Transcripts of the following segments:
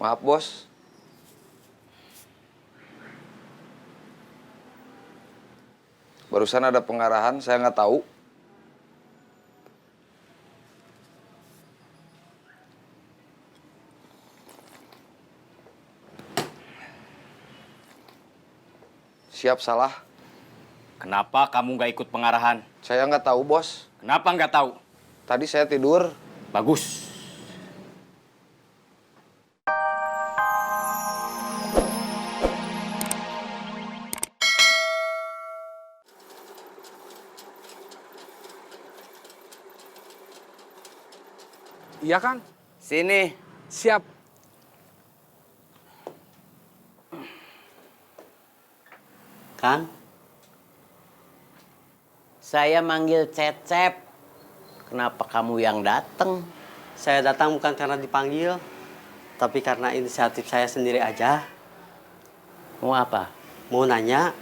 Maaf, Bos. Barusan ada pengarahan, saya nggak tahu. Siap salah. Kenapa kamu nggak ikut pengarahan? Saya nggak tahu, Bos. Kenapa nggak tahu? Tadi saya tidur. Bagus. Iya, Kang. Sini. Siap. Kang, saya manggil Cecep. Kenapa kamu yang datang? Saya datang bukan karena dipanggil, tapi karena inisiatif saya sendiri aja. Mau apa? Mau nanya,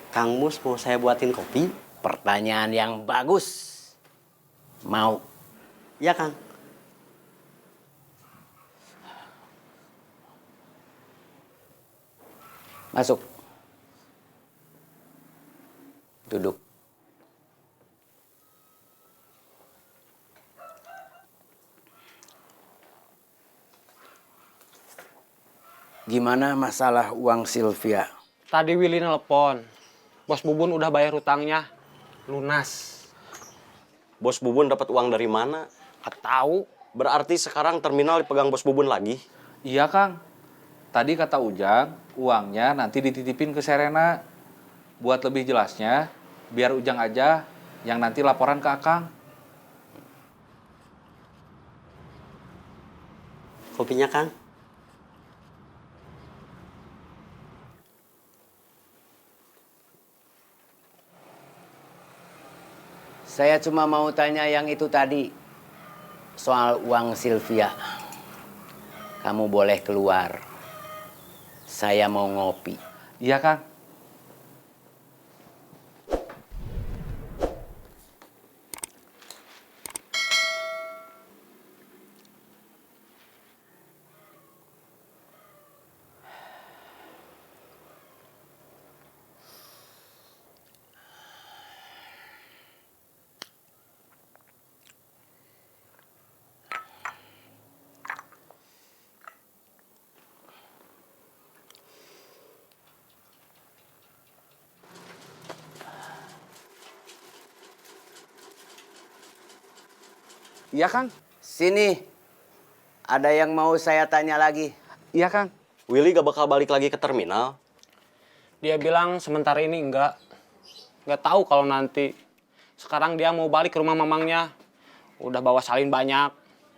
Kang Mus mau saya buatin kopi? Pertanyaan yang bagus. Mau. Iya, Kang. Masuk. Duduk. Gimana masalah uang Sylvia? Tadi Willy nelpon. Bos Bubun udah bayar hutangnya. Lunas. Bos Bubun dapat uang dari mana? Nggak tahu. Berarti sekarang terminal dipegang Bos Bubun lagi? Iya, Kang. Tadi kata Ujang, uangnya nanti dititipin ke Serena. Buat lebih jelasnya, biar Ujang aja yang nanti laporan ke Akang. Kopinya, Kang. Saya cuma mau tanya yang itu tadi. Soal uang Sylvia. Kamu boleh keluar. Saya mau ngopi. Iya, Kang. Iya, Kang. Sini. Ada yang mau saya tanya lagi. Iya, Kang. Willy gak bakal balik lagi ke terminal? Dia bilang sementara ini enggak. Nggak tahu kalau nanti. Sekarang dia mau balik ke rumah mamangnya. Udah bawa salin banyak.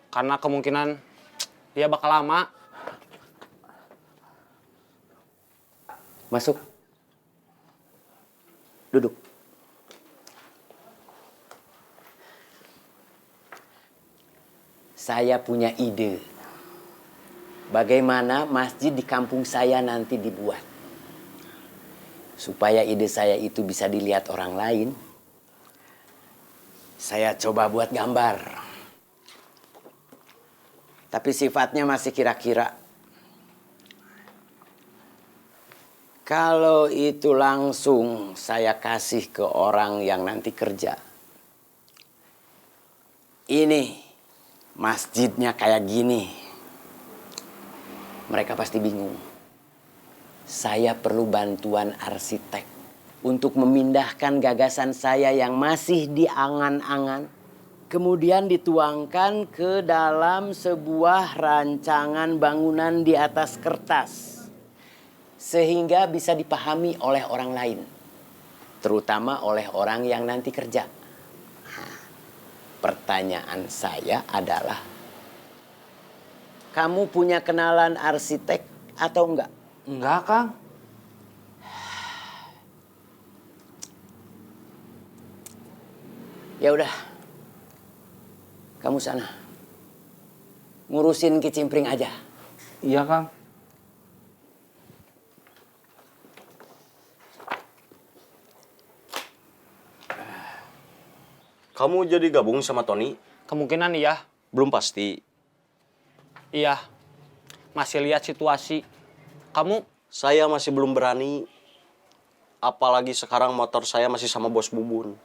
Karena kemungkinan dia bakal lama. Masuk. Duduk. Saya punya ide. Bagaimana masjid di kampung saya nanti dibuat. Supaya ide saya itu bisa dilihat orang lain. Saya coba buat gambar. Tapi sifatnya masih kira-kira. Kalau itu langsung saya kasih ke orang yang nanti kerja. Ini masjidnya kayak gini. Mereka pasti bingung. Saya perlu bantuan arsitek untuk memindahkan gagasan saya yang masih di angan-angan. Kemudian dituangkan ke dalam sebuah rancangan bangunan di atas kertas. Sehingga bisa dipahami oleh orang lain. Terutama oleh orang yang nanti kerja. Pertanyaan saya adalah, kamu punya kenalan arsitek atau enggak? Enggak, Kang. Ya udah, kamu sana. Ngurusin kicimpring aja. Iya, Kang. Kamu jadi gabung sama Tony? Kemungkinan iya. Belum pasti. Iya. masih lihat situasi. Kamu Saya masih belum berani. Apalagi sekarang motor saya masih sama Bos Bubun.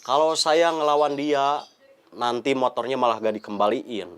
Kalau saya ngelawan dia, nanti motornya malah gak dikembaliin.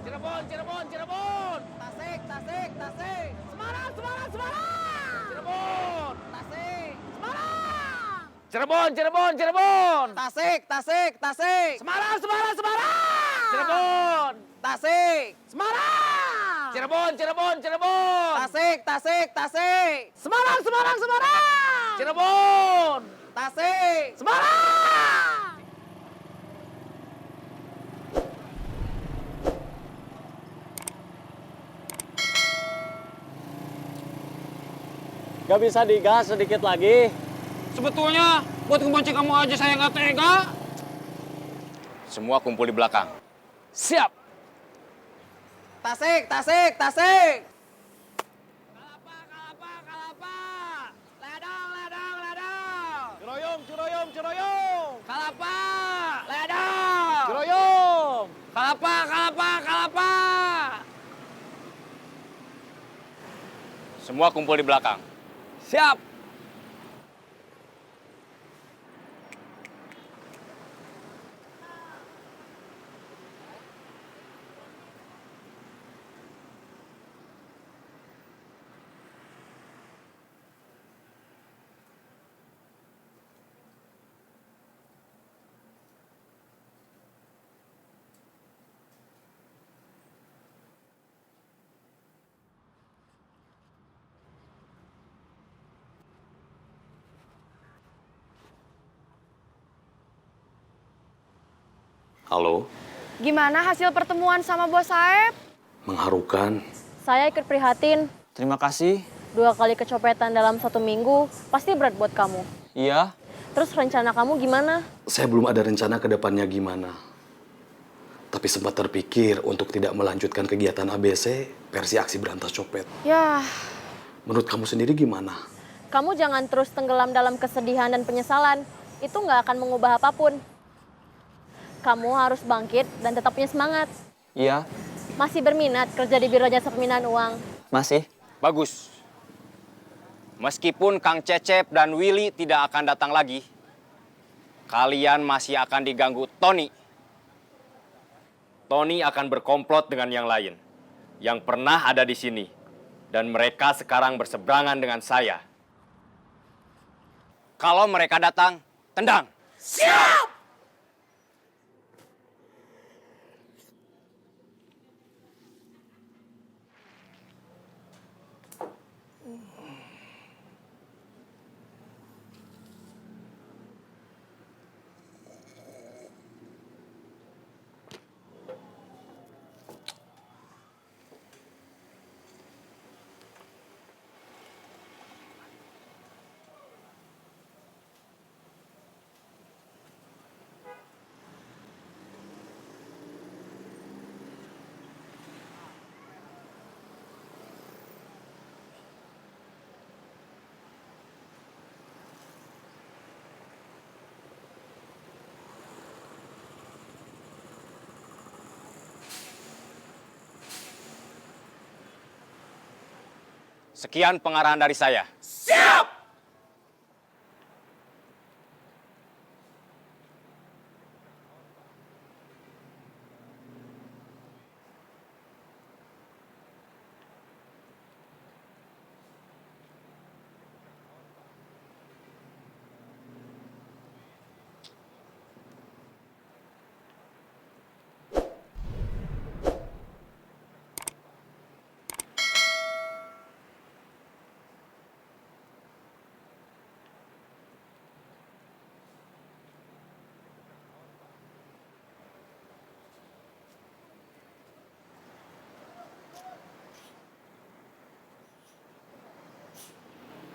Cirebon, Cirebon, Cirebon. Tasik, Tasik, Tasik. Semarang, Semarang, Semarang. Cirebon, Tasik, Semarang. Cirebon, Cirebon, Cirebon. Tasik, Tasik, Tasik. Semarang, Semarang, Semarang. Cirebon, Tasik, Semarang. Cirebon, Cirebon, Cirebon. Tasik, Tasik, Tasik. Semarang, Semarang, Semarang. Cirebon, Tasik, Semarang. Gak bisa digas sedikit lagi. Sebetulnya buat ngebonceng kamu aja saya nggak tega. Semua kumpul di belakang. Siap. Tasik, Tasik, Tasik. Kalapa, kalapa, kalapa. Ledang, ledang, ledang. Ciroyom, ciroyom, ciroyom. Kalapa, ledang. Ciroyom. Kalapa, kalapa, kalapa. Semua kumpul di belakang. Siap. Halo? Gimana hasil pertemuan sama Bos Saeb? Mengharukan. Saya ikut prihatin. Terima kasih. 2 kali kecopetan dalam 1 minggu, pasti berat buat kamu. Iya. Terus rencana kamu gimana? Saya belum ada rencana ke depannya gimana. Tapi sempat terpikir untuk tidak melanjutkan kegiatan ABC versi aksi berantas copet. Yah, Menurut kamu sendiri gimana? kamu jangan terus tenggelam dalam kesedihan dan penyesalan. Itu nggak akan mengubah apapun. Kamu harus bangkit dan tetap punya semangat. Iya. Masih berminat kerja di Biro Jasa Pemindahan Uang? Masih. Bagus. Meskipun Kang Cecep dan Willy tidak akan datang lagi, kalian masih akan diganggu Tony. Tony akan berkomplot dengan yang lain, yang pernah ada di sini. Dan mereka sekarang berseberangan dengan saya. Kalau mereka datang, tendang. Siap. Sekian pengarahan dari saya. Siap.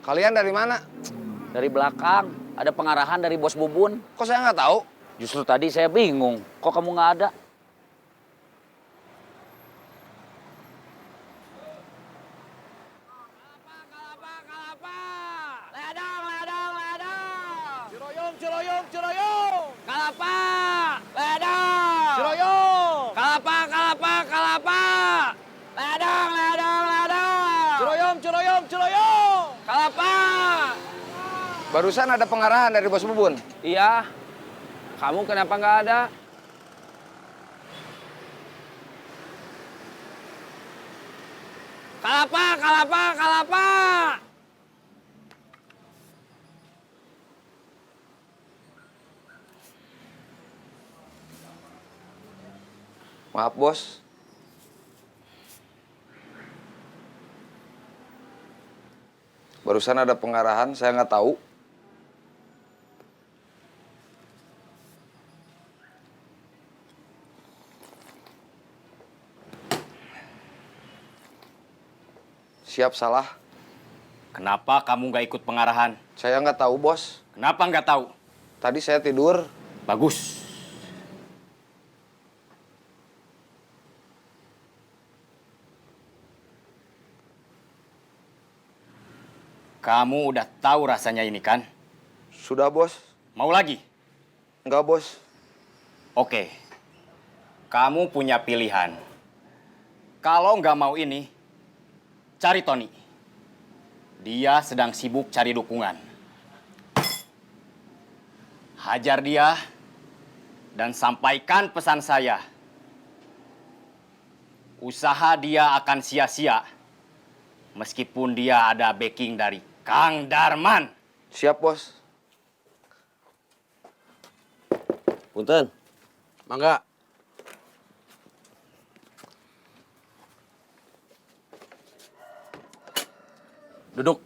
Kalian dari mana? Dari belakang, ada pengarahan dari Bos Bubun. Kok saya nggak tahu? Justru tadi saya bingung, kok kamu nggak ada? Kalapa, kalapa, kalapa. Ledang, Ciroyom, Ciroyom. Kalapa. Ledang. Ciroyom. Kalapa, kalapa, kalapa. Ledang, ledang, ledang. Ciroyom, Ciroyom, Ciroyom. Kalapa. Barusan ada pengarahan dari Bos Bubun. Iya. Kamu kenapa nggak ada? Kalapa, kalapa, kalapa. Maaf, Bos. Barusan ada pengarahan, saya nggak tahu. Siap salah. Kenapa kamu nggak ikut pengarahan? Saya nggak tahu, Bos. Kenapa nggak tahu? Tadi saya tidur. Bagus. Kamu udah tahu rasanya ini kan? Sudah, Bos. Mau lagi? Nggak, Bos. Oke. Kamu punya pilihan. Kalau nggak mau ini, cari Tony. Dia sedang sibuk cari dukungan. Hajar dia dan sampaikan pesan saya. Usaha dia akan sia-sia meskipun dia ada backing dari Kang Darman. Siap, Bos. Punten. Mangga. Duduk.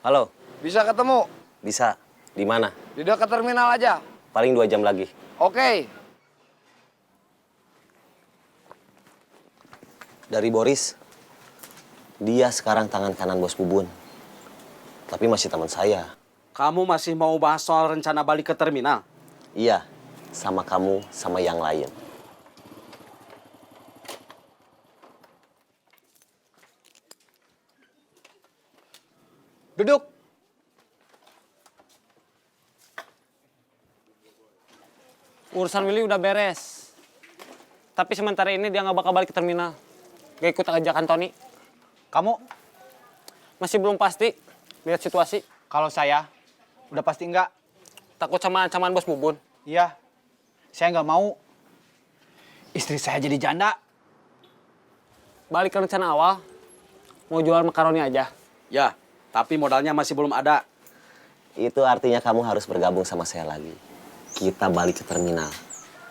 Halo, Bisa ketemu? bisa. Di mana? Di dekat terminal aja. Paling 2 jam lagi. Oke. Dari Boris, dia sekarang tangan kanan Bos Bubun. Tapi masih teman saya. Kamu masih mau bahas soal rencana balik ke terminal? Iya, sama kamu, sama yang lain. Duduk. Urusan Willy udah beres. Tapi sementara ini dia nggak bakal balik ke terminal. Gak ikut ajakan Tony. Kamu? Masih belum pasti. Lihat situasi. Kalau saya, udah pasti enggak. Takut sama ancaman Bos Bubun. Iya, saya nggak mau. Istri saya jadi janda. Balik ke rencana awal. Mau jual makaroni aja. Ya, tapi modalnya masih belum ada. Itu artinya kamu harus bergabung sama saya lagi. Kita balik ke terminal.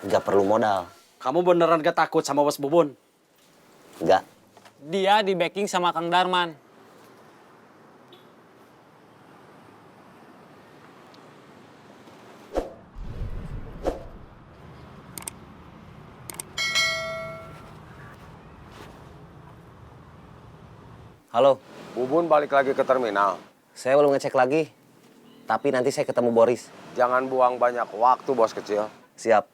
Nggak perlu modal. Kamu beneran gak takut sama Bos Bubun? Nggak. Dia di backing sama Kang Darman. Halo, Bubun balik lagi ke terminal. saya belum ngecek lagi. Tapi nanti saya ketemu Boris. Jangan buang banyak waktu, Bos kecil. Siap.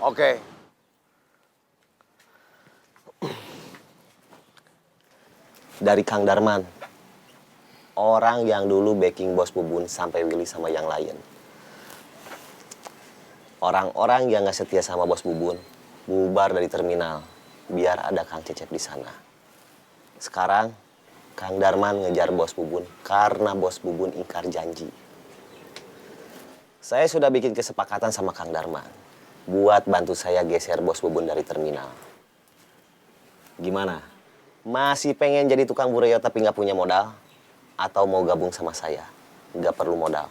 Oke. Dari Kang Darman. Orang yang dulu backing Bos Bubun sampai Willy sama yang lain. Orang-orang yang nggak setia sama Bos Bubun, bubar dari terminal. Biar ada Kang Cecep di sana. Sekarang, Kang Darman ngejar Bos Bubun karena Bos Bubun ingkar janji. Saya sudah bikin kesepakatan sama Kang Darman buat bantu saya geser Bos Bubun dari terminal. Gimana? Masih pengen jadi tukang bureo tapi nggak punya modal? Atau mau gabung sama saya? Nggak perlu modal.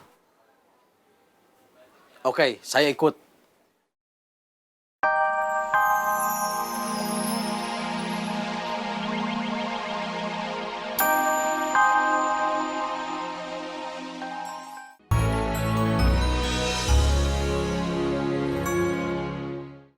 Oke, saya ikut.